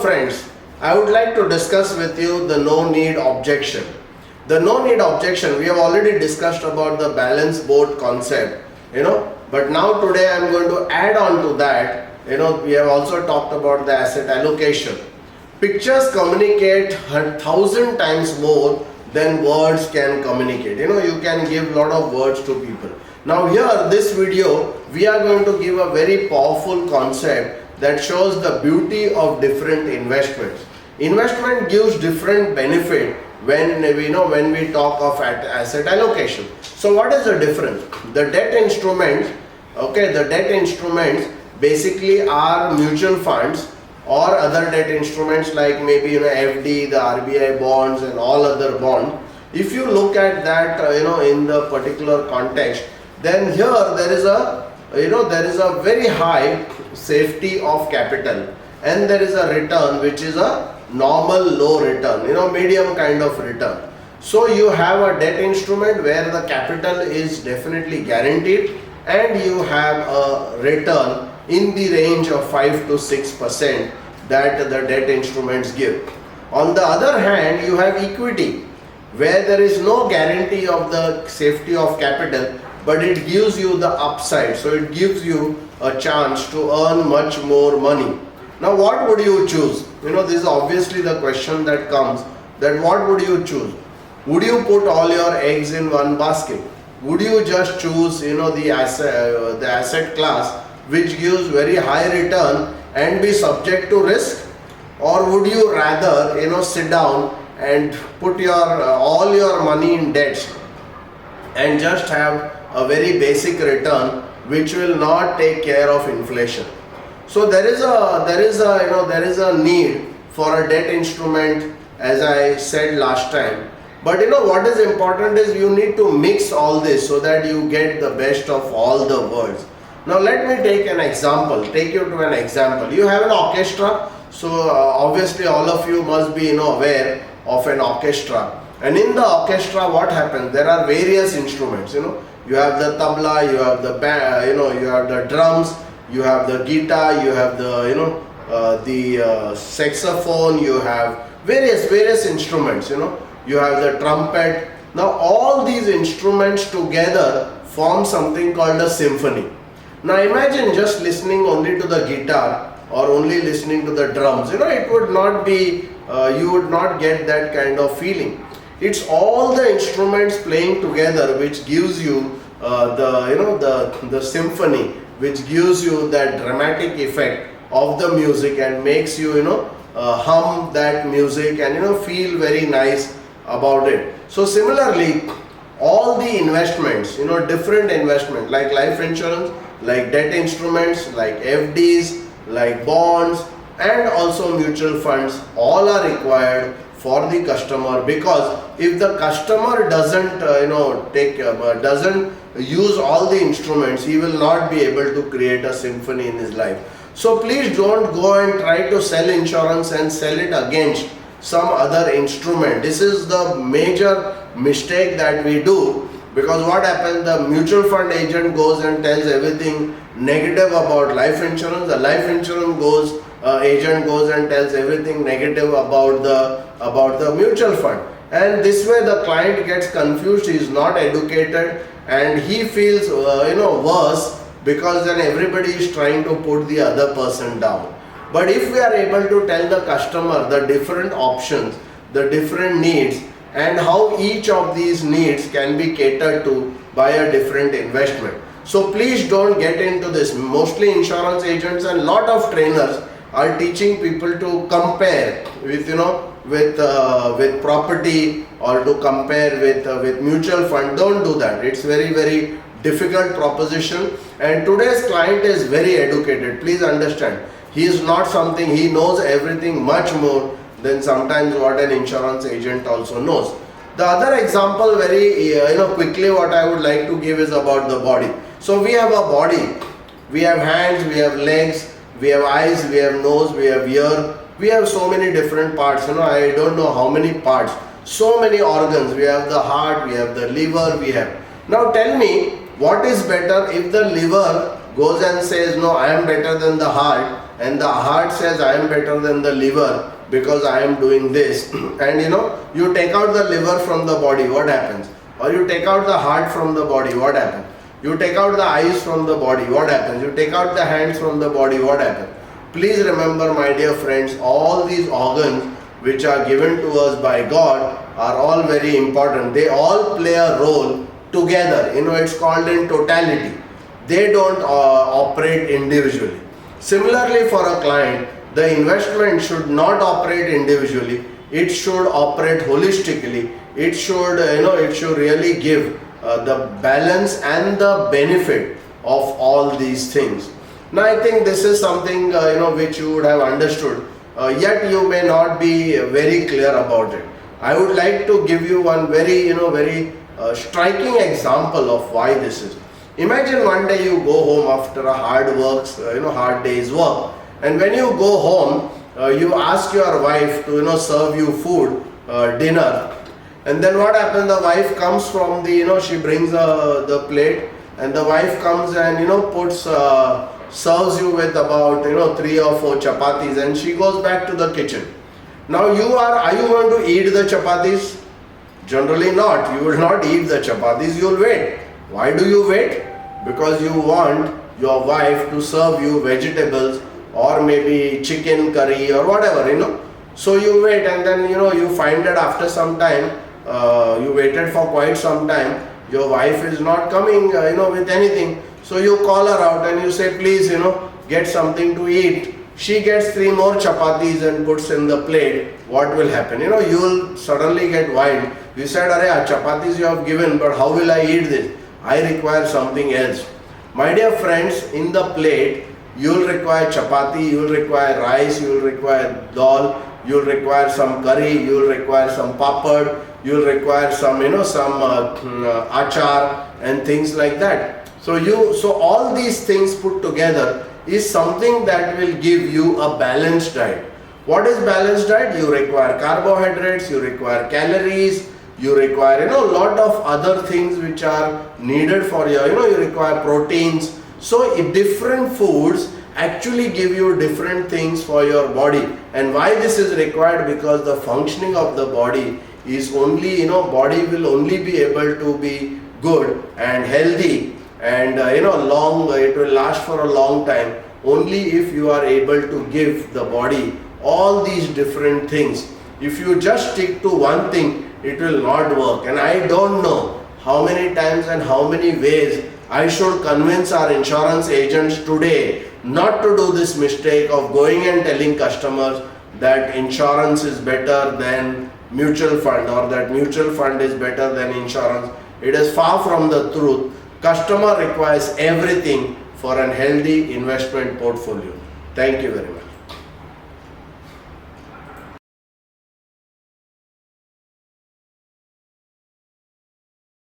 friends, I would like to discuss with you the no-need objection. The no-need objection, we have already discussed about the balance board concept, but now today I am going to add on to that. We have also talked about the asset allocation. Pictures communicate 1,000 times more than words can communicate. You can give lot of words to people. Now here, this video, we are going to give a very powerful concept that shows the beauty of different investments. Investment gives different benefit when we talk of asset allocation. So what is the difference? The debt instruments, the debt instruments basically are mutual funds or other debt instruments like maybe FD, the RBI bonds and all other bonds. If you look at that in the particular context, then here there is a very high safety of capital, and there is a return which is a normal low return, medium kind of return. So you have a debt instrument where the capital is definitely guaranteed and you have a return in the range of 5 to 6% that the debt instruments give. On the other hand, you have equity where there is no guarantee of the safety of capital, but it gives you the upside. So it gives you a chance to earn much more money. Now what would you choose? This is obviously the question that comes, that what would you choose? Would you put all your eggs in one basket? Would you just choose the asset class which gives very high return and be subject to risk? Or would you rather sit down and put all your money in debts and just have a very basic return which will not take care of inflation? So there is a need for a debt instrument, as I said last time. But what is important is you need to mix all this so that you get the best of all the worlds. Now let me take an example, take you to an example. You have an orchestra, so obviously all of you must be aware of an orchestra. And in the orchestra, what happens? There are various instruments. You have the tabla, you have the you have the drums, you have the guitar, you have the saxophone, you have various instruments. You have the trumpet. Now all these instruments together form something called a symphony. Now imagine just listening only to the guitar or only listening to the drums. It would not be, you would not get that kind of feeling. It's all the instruments playing together which gives you the symphony, which gives you that dramatic effect of the music and makes you hum that music and feel very nice about it. So similarly, all the investments, different investment like life insurance, like debt instruments, like FDs, like bonds, and also mutual funds, all are required for the customer, because if the customer doesn't doesn't use all the instruments, he will not be able to create a symphony in his life. So please don't go and try to sell insurance and sell it against some other instrument. This is the major mistake that we do, because what happens, the mutual fund agent goes and tells everything negative about life insurance, the life insurance agent goes and tells everything negative about the mutual fund, and this way the client gets confused, he is not educated, and he feels worse, because then everybody is trying to put the other person down. But if we are able to tell the customer the different options, the different needs, and how each of these needs can be catered to by a different investment. So please don't get into this. Mostly insurance agents and lot of trainers are teaching people to compare with property or to compare with mutual fund. Don't do that. It's very difficult proposition, and today's client is very educated. Please understand, he is not something, he knows everything much more than sometimes what an insurance agent also knows. The other example, very quickly, what I would like to give is about the body. So we have a body, we have hands, we have legs, we have eyes, we have nose, we have ear, we have so many different parts. I don't know how many parts, so many organs. We have the heart, we have the liver, we have. Now tell me, what is better, if the liver goes and says, no, I am better than the heart, and the heart says I am better than the liver because I am doing this, and you take out the liver from the body, what happens? Or you take out the heart from the body, what happens? You take out the eyes from the body, what happens? You take out the hands from the body, what happens? Please remember, my dear friends, all these organs which are given to us by God are all very important. They all play a role together. It's called in totality. They don't operate individually. Similarly, for a client, the investment should not operate individually. It should operate holistically. It should, it should really give the balance and the benefit of all these things. Now, I think this is something which you would have understood. Yet you may not be very clear about it. I would like to give you one very striking example of why this is. Imagine one day you go home after a hard day's work, and when you go home, you ask your wife to serve you food, dinner, and then what happens? The wife comes from the she brings the plate, and the wife comes and puts serves you with about 3 or 4 chapatis, and she goes back to the kitchen. Now are you going to eat the chapatis? Generally not. You will not eat the chapatis, you will wait. Why do you wait? Because you want your wife to serve you vegetables or maybe chicken curry or whatever, So you wait, and then you find that after some time, you waited for quite some time, your wife is not coming with anything. So you call her out and you say, please get something to eat. She gets 3 more chapatis and puts in the plate. What will happen? You will suddenly get wild. You said, "Arey, chapatis you have given, but how will I eat this? I require something else." My dear friends, in the plate, you will require chapati, you will require rice, you will require dal, you will require some curry, you will require some papad, you will require some achar and things like that. So all these things put together is something that will give you a balanced diet. What is balanced diet? You require carbohydrates, you require calories, you require a lot of other things which are needed for you require proteins. So different foods actually give you different things for your body. And why this is required? Because the functioning of the body is only body will only be able to be good and healthy and long, it will last for a long time only if you are able to give the body all these different things. If you just stick to one thing, it will not work. And I don't know how many times and how many ways I should convince our insurance agents today not to do this mistake of going and telling customers that insurance is better than mutual fund or that mutual fund is better than insurance. It is far from the truth. Customer requires everything for a healthy investment portfolio. Thank you very much.